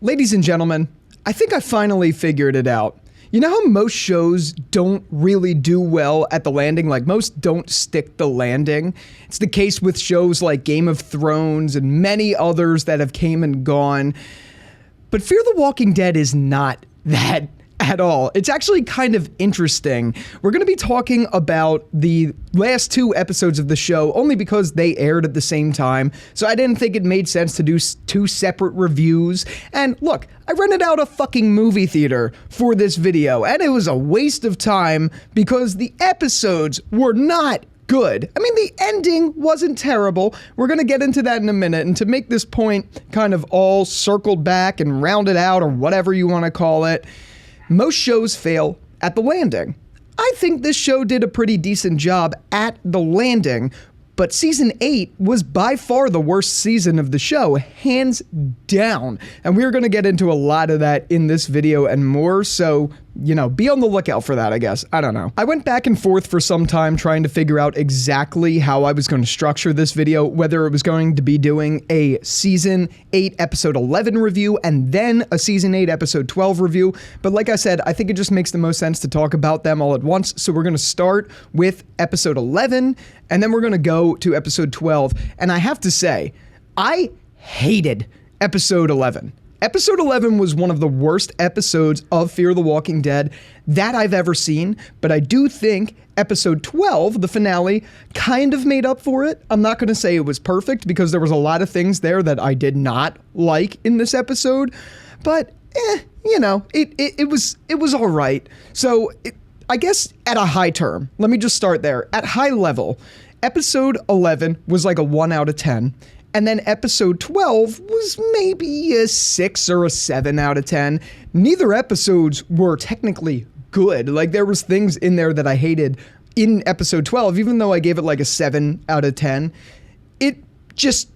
Ladies and gentlemen, I think I finally figured it out. You know how most shows don't really do well at the landing? Like, most don't stick the landing? It's the case with shows like Game of Thrones and many others that have came and gone. But Fear the Walking Dead is not that at all. It's actually kind of interesting. We're going to be talking about the last two episodes of the show only because they aired at the same time, so I didn't think it made sense to do two separate reviews. And look, I rented out a fucking movie theater for this video, and it was a waste of time because the episodes were not good. I mean, the ending wasn't terrible. We're going to get into that in a minute, and to make this point kind of all circled back and rounded out, or whatever you want to call it, most shows fail at the landing. I think this show did a pretty decent job at the landing, but season 8 was by far the worst season of the show, hands down. And we're going to get into a lot of that in this video and more, so, you know, be on the lookout for that, I guess. I don't know. I went back and forth for some time trying to figure out exactly how I was going to structure this video, whether it was going to be doing a season 8 episode 11 review and then a season 8 episode 12 review. But like I said, I think it just makes the most sense to talk about them all at once. So we're going to start with episode 11 and then we're going to go to episode 12. And I have to say, I hated episode 11. Episode 11 was one of the worst episodes of Fear the Walking Dead that I've ever seen, but I do think episode 12, the finale, kind of made up for it. I'm not going to say it was perfect because there was a lot of things there that I did not like in this episode, but you know, it was all right. So I guess at a high term, let me just start there. At high level, episode 11 was like a 1 out of 10. And then episode 12 was maybe a 6 or a 7 out of 10. Neither episodes were technically good. Like, there was things in there that I hated in episode 12, even though I gave it like a 7 out of 10. It just,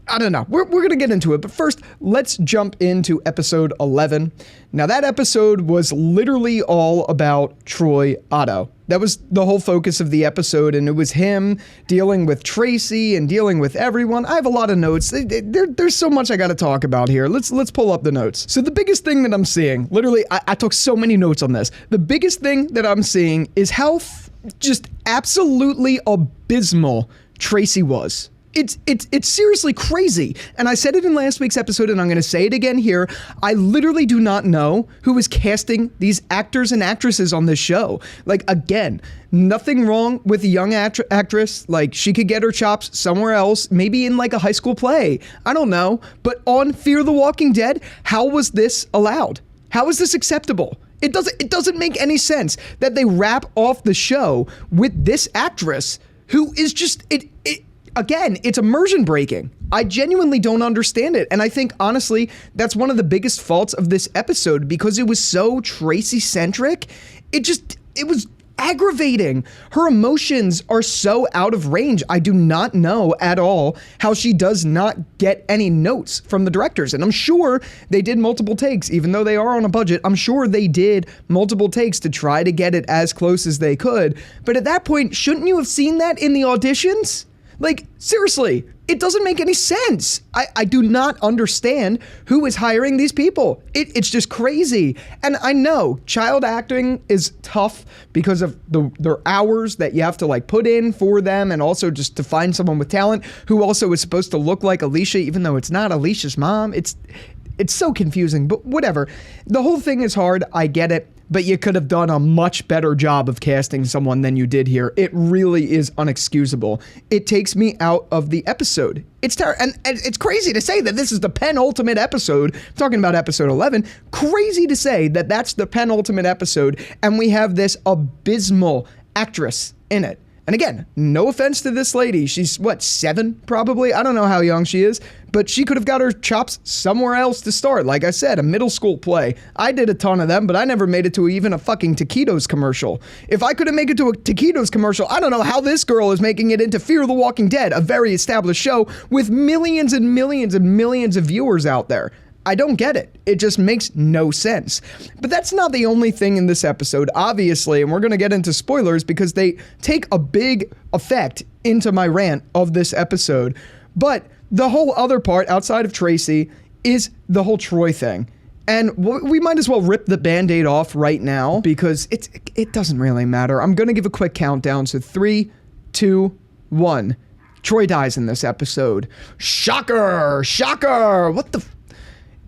I don't know. We're going to get into it. But first, let's jump into episode 11. Now, that episode was literally all about Troy Otto. That was the whole focus of the episode, and it was him dealing with Tracy and dealing with everyone. I have a lot of notes. There's so much I got to talk about here. Let's pull up the notes. So the biggest thing that I'm seeing, literally, I took so many notes on this. The biggest thing that I'm seeing is how just absolutely abysmal Tracy was. It's seriously crazy. And I said it in last week's episode, and I'm going to say it again here. I literally do not know who is casting these actors and actresses on this show. Like, again, nothing wrong with a young actress. Like, she could get her chops somewhere else, maybe in like a high school play. I don't know. But on Fear the Walking Dead, how was this allowed? How is this acceptable? It doesn't make any sense that they wrap off the show with this actress who is just, again, it's immersion breaking. I genuinely don't understand it. And I think, honestly, that's one of the biggest faults of this episode because it was so Tracy-centric. It was aggravating. Her emotions are so out of range. I do not know at all how she does not get any notes from the directors. And I'm sure they did multiple takes, even though they are on a budget. I'm sure they did multiple takes to try to get it as close as they could. But at that point, shouldn't you have seen that in the auditions? Like, seriously, it doesn't make any sense. I do not understand who is hiring these people. It's just crazy. And I know child acting is tough because of their hours that you have to like put in for them, and also just to find someone with talent who also is supposed to look like Alicia, even though it's not Alicia's mom. It's so confusing, but whatever. The whole thing is hard. I get it. But you could have done a much better job of casting someone than you did here. It really is unexcusable. It takes me out of the episode. It's terrible, and it's crazy to say that this is the penultimate episode. I'm talking about episode 11. Crazy to say that that's the penultimate episode, and we have this abysmal actress in it. And again, no offense to this lady. She's, what, 7 probably? I don't know how young she is, but she could have got her chops somewhere else to start. Like I said, a middle school play. I did a ton of them, but I never made it to even a fucking taquitos commercial. If I couldn't make it to a taquitos commercial, I don't know how this girl is making it into Fear the Walking Dead, a very established show with millions and millions and millions of viewers out there. I don't get it. It just makes no sense. But that's not the only thing in this episode, obviously, and we're going to get into spoilers because they take a big effect into my rant of this episode. But the whole other part outside of Tracy is the whole Troy thing. And we might as well rip the Band-Aid off right now because it doesn't really matter. I'm going to give a quick countdown. So 3, 2, 1. Troy dies in this episode. Shocker! Shocker! What the...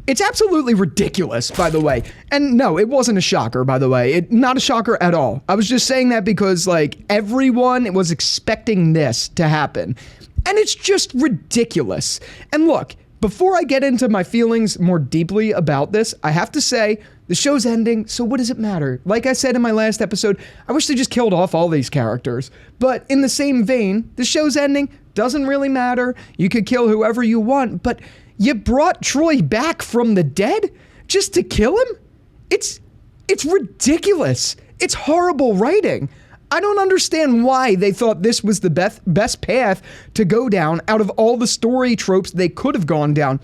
It's absolutely ridiculous, by the way. And no, it wasn't a shocker, by the way. Not a shocker at all. I was just saying that because, like, everyone was expecting this to happen. And it's just ridiculous. And look, before I get into my feelings more deeply about this, I have to say, the show's ending, so what does it matter? Like I said in my last episode, I wish they just killed off all these characters. But in the same vein, the show's ending doesn't really matter. You could kill whoever you want, but you brought Troy back from the dead just to kill him? It's ridiculous. It's horrible writing. I don't understand why they thought this was the best path to go down out of all the story tropes they could have gone down.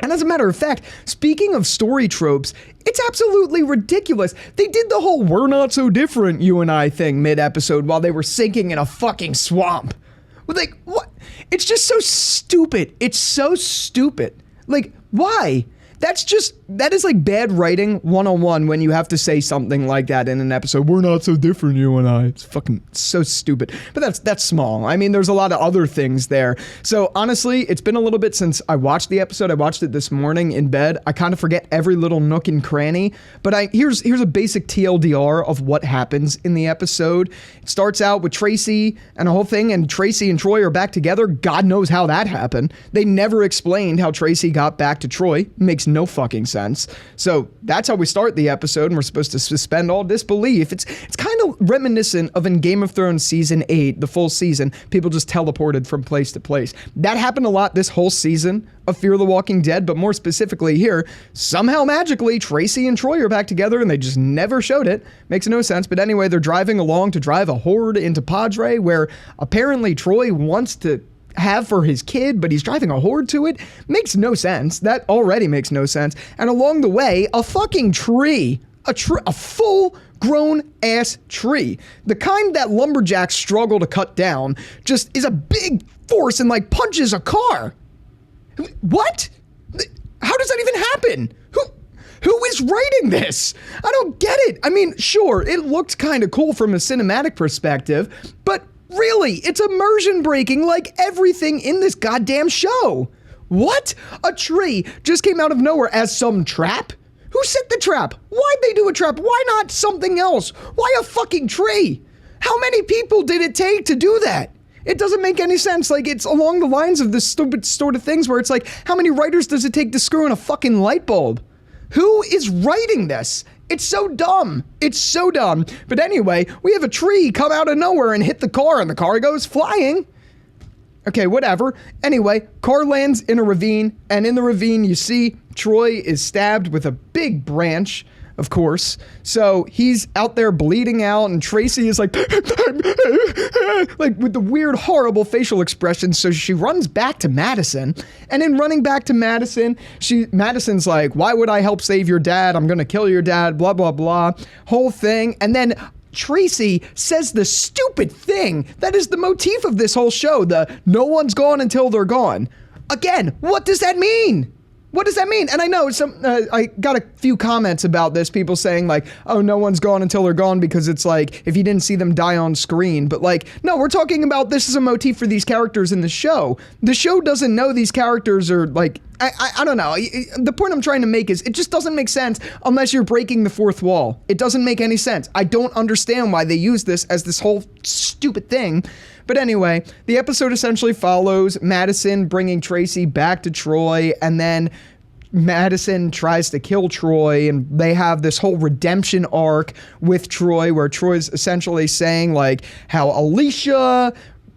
And as a matter of fact, speaking of story tropes, it's absolutely ridiculous. They did the whole "we're not so different, you and I" thing mid-episode while they were sinking in a fucking swamp. Like, what? It's just so stupid. It's so stupid. Like, why? That is like bad writing 101 when you have to say something like that in an episode. We're not so different, you and I. It's fucking so stupid. But that's small. I mean, there's a lot of other things there. So honestly, it's been a little bit since I watched the episode. I watched it this morning in bed. I kind of forget every little nook and cranny. But here's a basic TLDR of what happens in the episode. It starts out with Tracy and a whole thing, and Tracy and Troy are back together. God knows how that happened. They never explained how Tracy got back to Troy. Makes no fucking sense. So that's how we start the episode, and we're supposed to suspend all disbelief. It's kind of reminiscent of in Game of Thrones season 8, the full season, people just teleported from place to place. That happened a lot this whole season of Fear the Walking Dead, but more specifically here, somehow magically Tracy and Troy are back together and they just never showed it. Makes no sense. But anyway, they're driving along to drive a horde into Padre, where apparently Troy wants to have for his kid, but he's driving a horde to it. Makes no sense. That already makes no sense. And along the way, a fucking tree, a full grown ass tree, the kind that lumberjacks struggle to cut down, just is a big force and like punches a car. What? How does that even happen? Who is writing this? I don't get it. I mean, sure, it looked kind of cool from a cinematic perspective, but really, it's immersion breaking like everything in this goddamn show. What? A tree just came out of nowhere as some trap? Who set the trap? Why'd they do a trap? Why not something else? Why a fucking tree? How many people did it take to do that? It doesn't make any sense. Like, it's along the lines of the stupid sort of things where it's like, how many writers does it take to screw in a fucking light bulb? Who is writing this? It's so dumb. It's so dumb. But anyway, we have a tree come out of nowhere and hit the car, and the car goes flying. Okay, whatever. Anyway, car lands in a ravine, and in the ravine you see Troy is stabbed with a big branch, of course. So he's out there bleeding out, and Tracy is like, like with the weird, horrible facial expression. So she runs back to Madison, and in running back to Madison, Madison's like, why would I help save your dad? I'm gonna kill your dad, blah, blah, blah, whole thing. And then Tracy says the stupid thing that is the motif of this whole show, the no one's gone until they're gone. Again, what does that mean? What does that mean? And I know I got a few comments about this, people saying like, oh, no one's gone until they're gone because it's like, if you didn't see them die on screen. But like, no, we're talking about this is a motif for these characters in the show. The show doesn't know these characters are like, I don't know. The point I'm trying to make is it just doesn't make sense unless you're breaking the fourth wall. It doesn't make any sense. I don't understand why they use this as this whole stupid thing. But anyway, the episode essentially follows Madison bringing Tracy back to Troy, and then Madison tries to kill Troy, and they have this whole redemption arc with Troy where Troy's essentially saying like how Alicia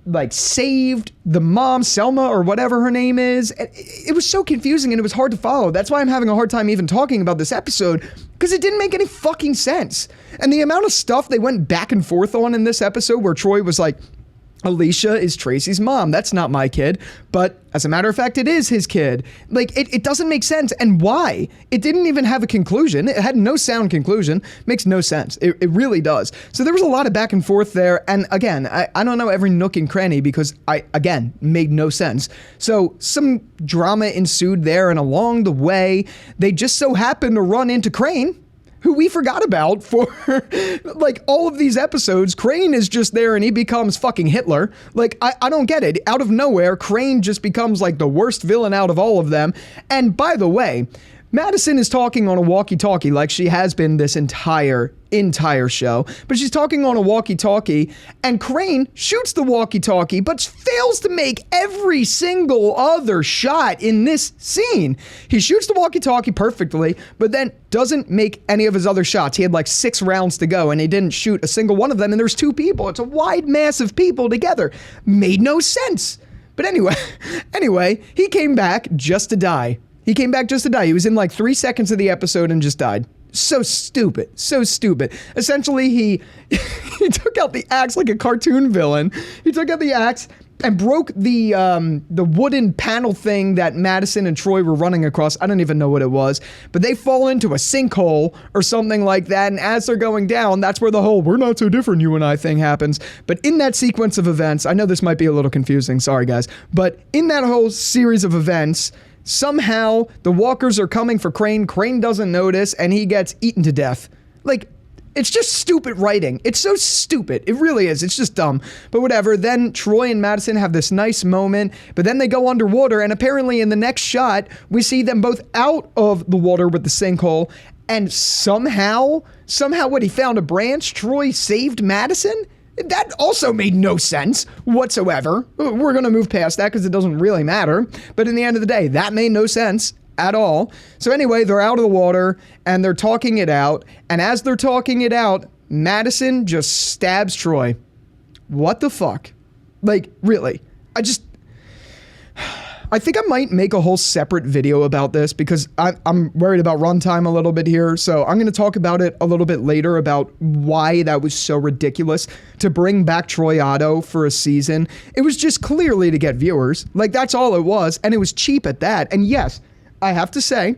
like saved the mom, Selma or whatever her name is. It was so confusing and it was hard to follow. That's why I'm having a hard time even talking about this episode, because it didn't make any fucking sense. And the amount of stuff they went back and forth on in this episode where Troy was like, Alicia is Tracy's mom. That's not my kid. But as a matter of fact, it is his kid. Like, it doesn't make sense. And why? It didn't even have a conclusion. It had no sound conclusion. Makes no sense. It really does. So there was a lot of back and forth there. And again, I don't know every nook and cranny because again, made no sense. So some drama ensued there. And along the way, they just so happened to run into Crane, who we forgot about for like all of these episodes. Crane is just there and he becomes fucking Hitler. Like, I don't get it. Out of nowhere, Crane just becomes like the worst villain out of all of them. And by the way, Madison is talking on a walkie-talkie like she has been this entire show, but she's talking on a walkie-talkie and Crane shoots the walkie-talkie but fails to make every single other shot in this scene. He shoots the walkie-talkie perfectly, but then doesn't make any of his other shots. He had like 6 rounds to go and he didn't shoot a single one of them, and there's 2 people. It's a wide mass of people together. Made no sense. But anyway, he came back just to die. He came back just to die. He was in like 3 seconds of the episode and just died. So stupid. So stupid. Essentially, he took out the axe like a cartoon villain. He took out the axe and broke the wooden panel thing that Madison and Troy were running across. I don't even know what it was. But they fall into a sinkhole or something like that. And as they're going down, that's where the whole "we're not so different, you and I" thing happens. But in that sequence of events, I know this might be a little confusing. Sorry, guys. But in that whole series of events, somehow the walkers are coming for Crane. Crane doesn't notice and he gets eaten to death. Like, it's just stupid writing. It's so stupid. It really is. It's just dumb. But whatever. Then Troy and Madison have this nice moment, but then they go underwater, and apparently in the next shot, we see them both out of the water with the sinkhole, and somehow what, he found a branch? Troy saved Madison? That also made no sense whatsoever. We're going to move past that because it doesn't really matter. But in the end of the day, that made no sense at all. So anyway, they're out of the water and they're talking it out. And as they're talking it out, Madison just stabs Troy. What the fuck? Like, really? I think I might make a whole separate video about this because I'm worried about runtime a little bit here. So I'm going to talk about it a little bit later about why that was so ridiculous to bring back Troy Otto for a season. It was just clearly to get viewers. Like, that's all it was. And it was cheap at that. And yes, I have to say,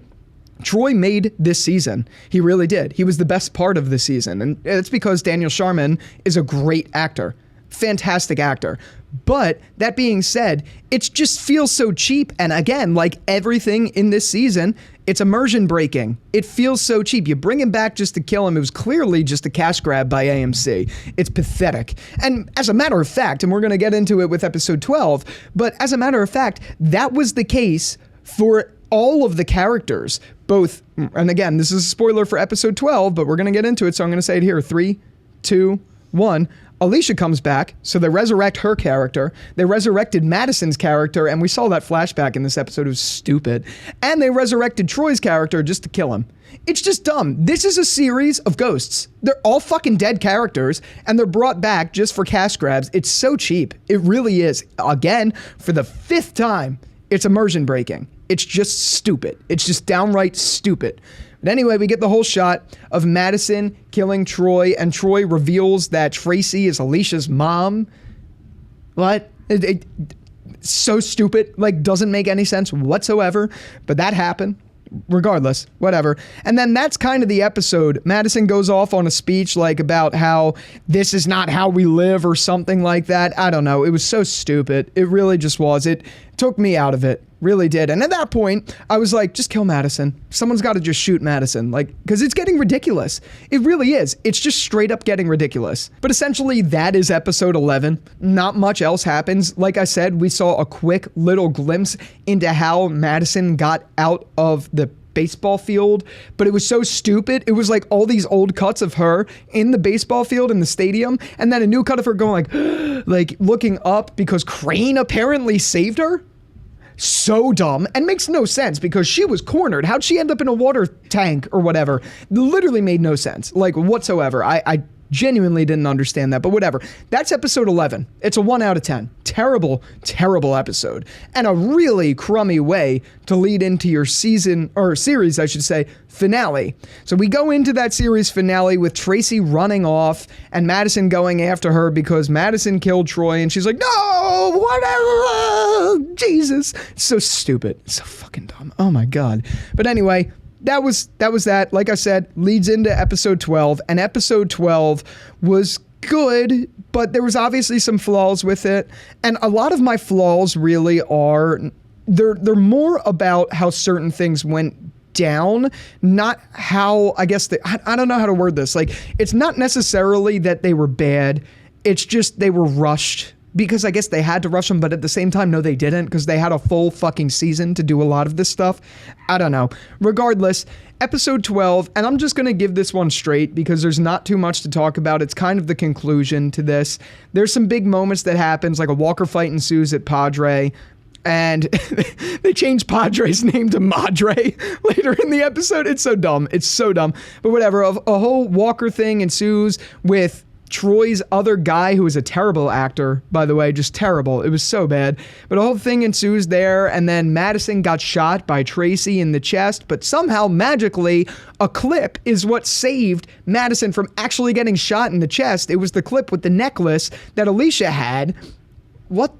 Troy made this season. He really did. He was the best part of the season. And it's because Daniel Sharman is a great actor. Fantastic actor. But that being said, it just feels so cheap. And again, like everything in this season, it's immersion breaking. It feels so cheap. You bring him back just to kill him. It was clearly just a cash grab by AMC. It's pathetic. And as a matter of fact, and we're going to get into it with episode 12, but as a matter of fact, that was the case for all of the characters, both, and again, this is a spoiler for episode 12, but we're going to get into it, so I'm going to say it here. 3, 2, 1. Alicia comes back, so they resurrect her character. They resurrected Madison's character, and we saw that flashback in this episode. It was stupid. And they resurrected Troy's character just to kill him. It's just dumb. This is a series of ghosts. They're all fucking dead characters, and they're brought back just for cash grabs. It's so cheap. It really is. Again, for the 5th time, it's immersion breaking. It's just stupid. It's just downright stupid. But anyway, we get the whole shot of Madison killing Troy, and Troy reveals that Tracy is Alicia's mom. What? So stupid. Like, doesn't make any sense whatsoever. But that happened. Regardless, whatever. And then that's kind of the episode. Madison goes off on a speech like about how this is not how we live or something like that. I don't know. It was so stupid. It really just was. It took me out of it. Really did. And at that point, I was like, just kill Madison. Someone's got to just shoot Madison. Like, because it's getting ridiculous. It really is. It's just straight up getting ridiculous. But essentially, that is episode 11. Not much else happens. Like I said, we saw a quick little glimpse into how Madison got out of the baseball field, but it was so stupid. It was like all these old cuts of her in the baseball field in the stadium, and then a new cut of her going like looking up because Crane apparently saved her. So dumb and makes no sense because she was cornered. How'd she end up in a water tank or whatever? Literally made no sense, like whatsoever. I Genuinely didn't understand that, but whatever. That's episode 11. It's a 1 out of 10. Terrible, terrible episode. And a really crummy way to lead into your season, or series, I should say, finale. So we go into that series finale with Tracy running off and Madison going after her because Madison killed Troy, and she's like, no, whatever, Jesus. It's so stupid. It's so fucking dumb. Oh my God. But anyway, that was that. Like I said, leads into episode 12, and episode 12 was good, but there was obviously some flaws with it. And a lot of my flaws really are, they're more about how certain things went down, not how, I guess, I don't know how to word this. Like, it's not necessarily that they were bad. It's just they were rushed, because I guess they had to rush them, but at the same time, no, they didn't, because they had a full fucking season to do a lot of this stuff. I don't know. Regardless, episode 12, and I'm just going to give this one straight because there's not too much to talk about. It's kind of the conclusion to this. There's some big moments that happens, like a Walker fight ensues at Padre, and they changed Padre's name to Madre later in the episode. It's so dumb. It's so dumb. But whatever, a whole Walker thing ensues with Troy's other guy, who is a terrible actor, by the way, just terrible. It was so bad. But a whole thing ensues there, and then Madison got shot by Tracy in the chest, but somehow, magically, a clip is what saved Madison from actually getting shot in the chest. It was the clip with the necklace that Alicia had. What?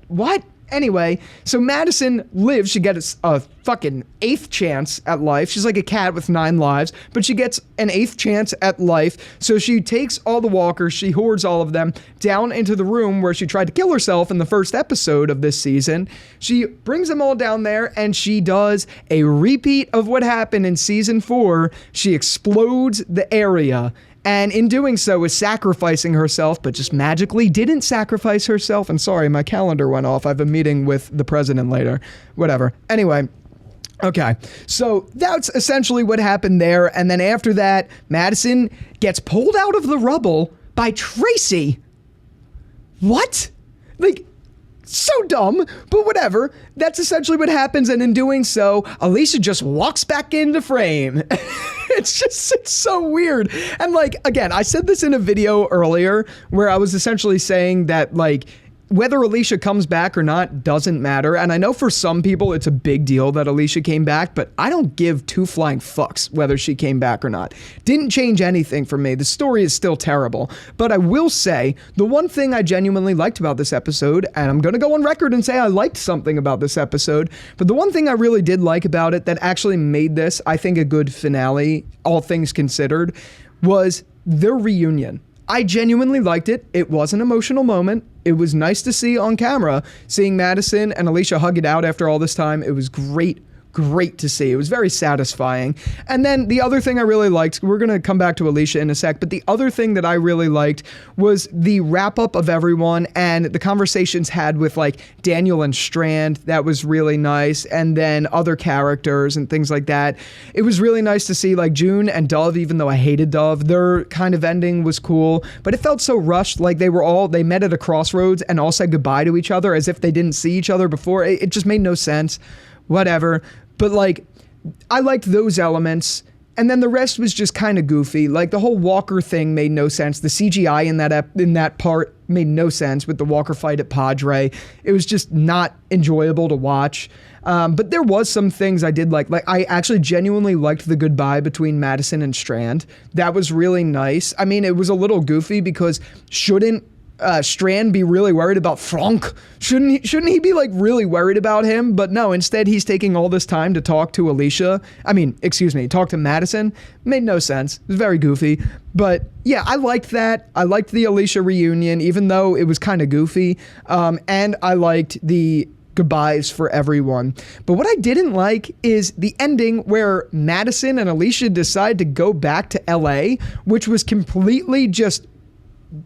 Anyway, so Madison lives. She gets a fucking 8th chance at life. She's like a cat with 9 lives, but she gets an 8th chance at life. So she takes all the walkers, she hoards all of them down into the room where she tried to kill herself in the first episode of this season. She brings them all down there, and she does a repeat of what happened in season 4. She explodes the area, and in doing so is sacrificing herself, but just magically didn't sacrifice herself. And sorry, my calendar went off. I have a meeting with the president later. Whatever. Anyway. Okay, so that's essentially what happened there. And then after that, Madison gets pulled out of the rubble by Tracy. What? Like, so dumb, but whatever. That's essentially what happens, and in doing so, Alicia just walks back into frame. It's so weird. And like, again, I said this in a video earlier where I was essentially saying that, like, whether Alicia comes back or not doesn't matter. And I know for some people it's a big deal that Alicia came back, but I don't give 2 flying fucks whether she came back or not. Didn't change anything for me. The story is still terrible. But I will say, the one thing I genuinely liked about this episode, and I'm going to go on record and say I liked something about this episode, but the one thing I really did like about it that actually made this, I think, a good finale, all things considered, was their reunion. I genuinely liked it. It was an emotional moment. It was nice to see on camera, seeing Madison and Alicia hug it out after all this time. It was great to see. It was very satisfying. And then the other thing I really liked, we're going to come back to Alicia in a sec, but the other thing that I really liked was the wrap up of everyone and the conversations had with like Daniel and Strand. That was really nice. And then other characters and things like that. It was really nice to see like June and Dove, even though I hated Dove, their kind of ending was cool, but it felt so rushed. Like they met at a crossroads and all said goodbye to each other as if they didn't see each other before. It just made no sense. Whatever. But like, I liked those elements, and then the rest was just kind of goofy. Like the whole Walker thing made no sense. The CGI in that part made no sense with the Walker fight at Padre. It was just not enjoyable to watch. But there was some things I did like. Like I actually genuinely liked the goodbye between Madison and Strand. That was really nice. I mean, it was a little goofy because shouldn't Strand be really worried about Frank? Shouldn't he be like really worried about him? But no, instead he's taking all this time to talk to Alicia. Talk to Madison. Made no sense. It was very goofy. But yeah, I liked that. I liked the Alicia reunion, even though it was kind of goofy. And I liked the goodbyes for everyone. But what I didn't like is the ending where Madison and Alicia decide to go back to LA, which was completely just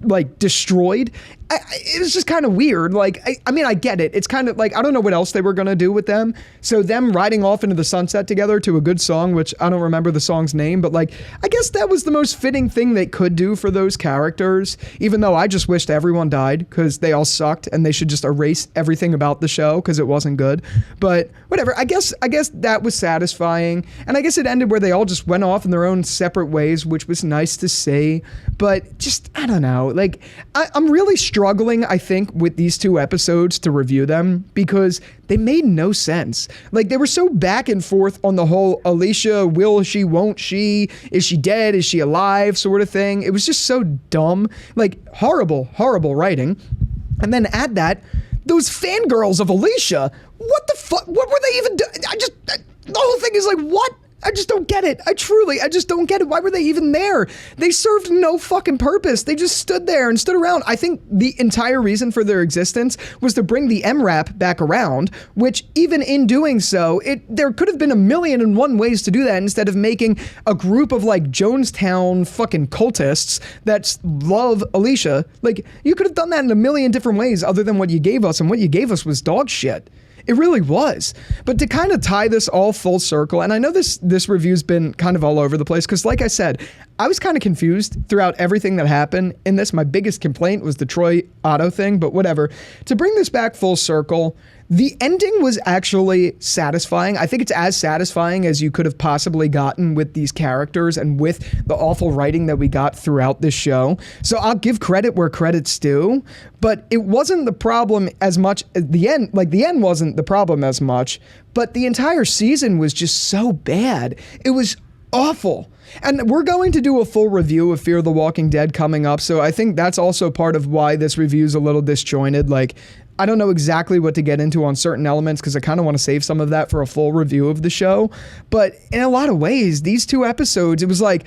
like destroyed. it was just kind of weird. Like, I mean, I get it. It's kind of like, I don't know what else they were going to do with them. So them riding off into the sunset together to a good song, which I don't remember the song's name, but like, I guess that was the most fitting thing they could do for those characters, even though I just wished everyone died because they all sucked and they should just erase everything about the show because it wasn't good. But whatever, I guess that was satisfying. And I guess it ended where they all just went off in their own separate ways, which was nice to see. But just, I don't know, like, I'm really struggling, I think, with these 2 episodes to review them because they made no sense. Like, they were so back and forth on the whole Alicia, will she, won't she, is she dead, is she alive sort of thing. It was just so dumb, like horrible writing. And then add that, those fangirls of Alicia, what the fuck, what were they even doing? The whole thing is like, what? I just don't get it. I just don't get it. Why were they even there? They served no fucking purpose. They just stood there and stood around. I think the entire reason for their existence was to bring the MRAP back around, which even in doing so, there could have been 1,000,001 ways to do that instead of making a group of like Jonestown fucking cultists that love Alicia. Like, you could have done that in 1,000,000 different ways other than what you gave us, and what you gave us was dog shit. It really was. But to kind of tie this all full circle, and I know this review's been kind of all over the place, because like I said, I was kind of confused throughout everything that happened in this. My biggest complaint was the Troy Otto thing, but whatever. To bring this back full circle, the ending was actually satisfying. I think it's as satisfying as you could have possibly gotten with these characters and with the awful writing that we got throughout this show. So I'll give credit where credit's due, but it wasn't the problem as much at the end. Like, the end wasn't the problem as much, but the entire season was just so bad. It was awful. And we're going to do a full review of Fear the Walking Dead coming up, so I think that's also part of why this review is a little disjointed. Like, I don't know exactly what to get into on certain elements because I kind of want to save some of that for a full review of the show. But in a lot of ways, these 2 episodes, it was like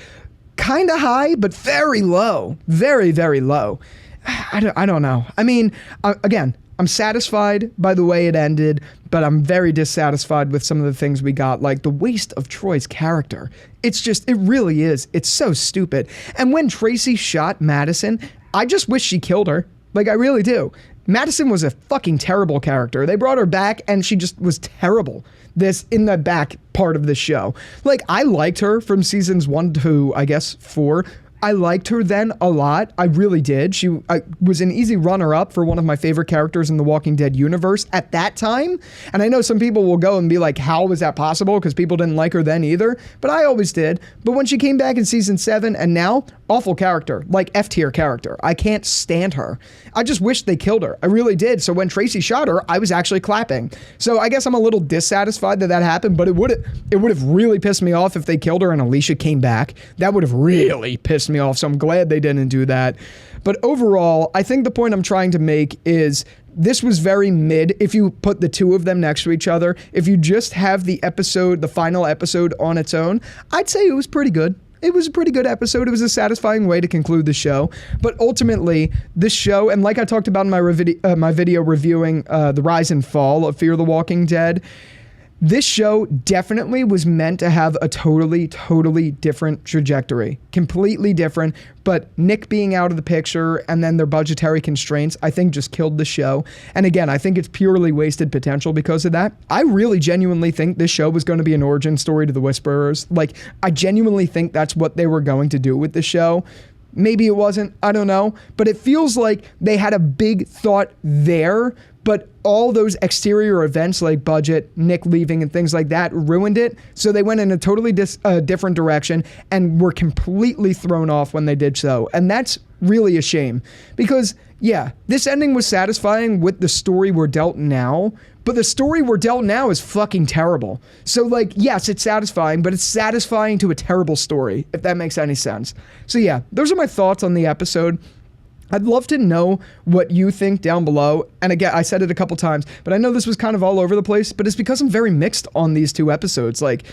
kind of high, but very low. Very, very low. I don't know. I mean, again, I'm satisfied by the way it ended, but I'm very dissatisfied with some of the things we got, like the waste of Troy's character. It's just, it really is. It's so stupid. And when Tracy shot Madison, I just wish she killed her. Like, I really do. Madison was a fucking terrible character. They brought her back and she just was terrible in the back part of the show. Like, I liked her from seasons 1 to, I guess, 4. I liked her then a lot. I really did. She was an easy runner-up for one of my favorite characters in the Walking Dead universe at that time. And I know some people will go and be like, how was that possible? Because people didn't like her then either. But I always did. But when she came back in season 7 and now, awful character. Like, F-tier character. I can't stand her. I just wish they killed her. I really did. So when Tracy shot her, I was actually clapping. So I guess I'm a little dissatisfied that happened, but it would have really pissed me off if they killed her and Alicia came back. That would have really pissed me off, so I'm glad they didn't do that. But overall, I think the point I'm trying to make is this was very mid if you put the 2 of them next to each other. If you just have the final episode on its own, I'd say it was pretty good. It was a pretty good episode. It was a satisfying way to conclude the show. But ultimately, this show, and like I talked about in my video reviewing the rise and fall of Fear the Walking Dead, this show definitely was meant to have a totally different trajectory. Completely different. But Nick being out of the picture and then their budgetary constraints, I think just killed the show. And again, I think it's purely wasted potential because of that. I really genuinely think this show was going to be an origin story to the Whisperers. Like, I genuinely think that's what they were going to do with the show. Maybe it wasn't, I don't know. But it feels like they had a big thought there, but all those exterior events like budget, Nick leaving and things like that ruined it. So they went in a totally different direction and were completely thrown off when they did so. And that's really a shame because, yeah, this ending was satisfying with the story we're dealt now, but the story we're dealt now is fucking terrible. So, like, yes, it's satisfying, but it's satisfying to a terrible story, if that makes any sense. So, yeah, those are my thoughts on the episode. I'd love to know what you think down below. And again, I said it a couple times, but I know this was kind of all over the place, but it's because I'm very mixed on these 2 episodes. Like,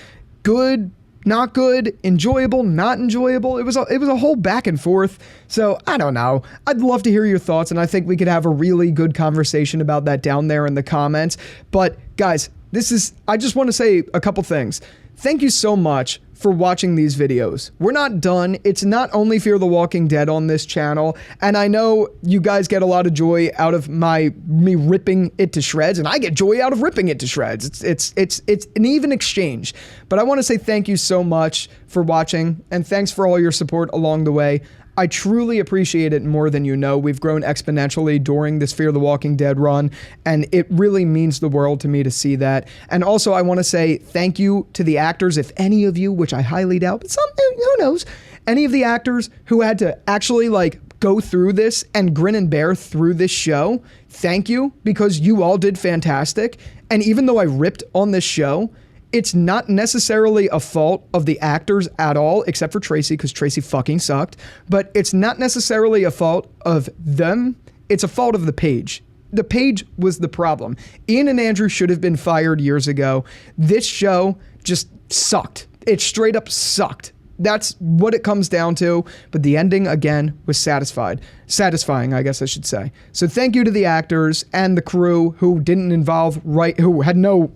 good, not good, enjoyable, not enjoyable. It was a whole back and forth. So I don't know. I'd love to hear your thoughts, and I think we could have a really good conversation about that down there in the comments. But guys, I just want to say a couple things. Thank you so much for watching these videos. We're not done. It's not only Fear the Walking Dead on this channel, and I know you guys get a lot of joy out of me ripping it to shreds, and I get joy out of ripping it to shreds. It's an even exchange. But I want to say thank you so much for watching, and thanks for all your support along the way. I truly appreciate it more than you know. We've grown exponentially during this Fear the Walking Dead run, and it really means the world to me to see that. And also, I want to say thank you to the actors, if any of you, which I highly doubt, but some, who knows, any of the actors who had to actually go through this and grin and bear through this show, thank you, because you all did fantastic. And even though I ripped on this show, it's not necessarily a fault of the actors at all, except for Tracy, because Tracy fucking sucked. But it's not necessarily a fault of them. It's a fault of the page. The page was the problem. Ian and Andrew should have been fired years ago. This show just sucked. It straight up sucked. That's what it comes down to. But the ending, again, was satisfying, I guess I should say. So thank you to the actors and the crew who didn't who had no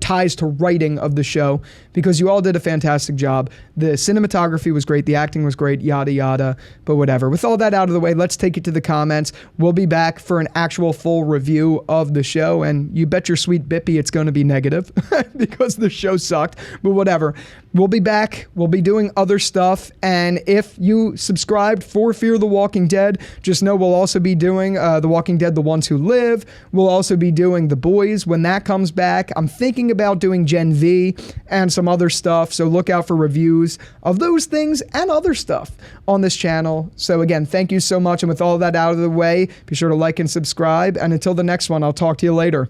ties to writing of the show, because you all did a fantastic job. The cinematography was great. The acting was great, yada, yada, but whatever. With all that out of the way, let's take it to the comments. We'll be back for an actual full review of the show, and you bet your sweet bippy it's going to be negative because the show sucked, but whatever. We'll be back. We'll be doing other stuff, and if you subscribed for Fear the Walking Dead, just know we'll also be doing The Walking Dead, The Ones Who Live. We'll also be doing The Boys when that comes back. I'm thinking about doing Gen V and some other stuff, so look out for reviews of those things and other stuff on this channel. So again, thank you so much, and with all that out of the way, be sure to like and subscribe, and until the next one, I'll talk to you later.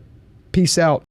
Peace out.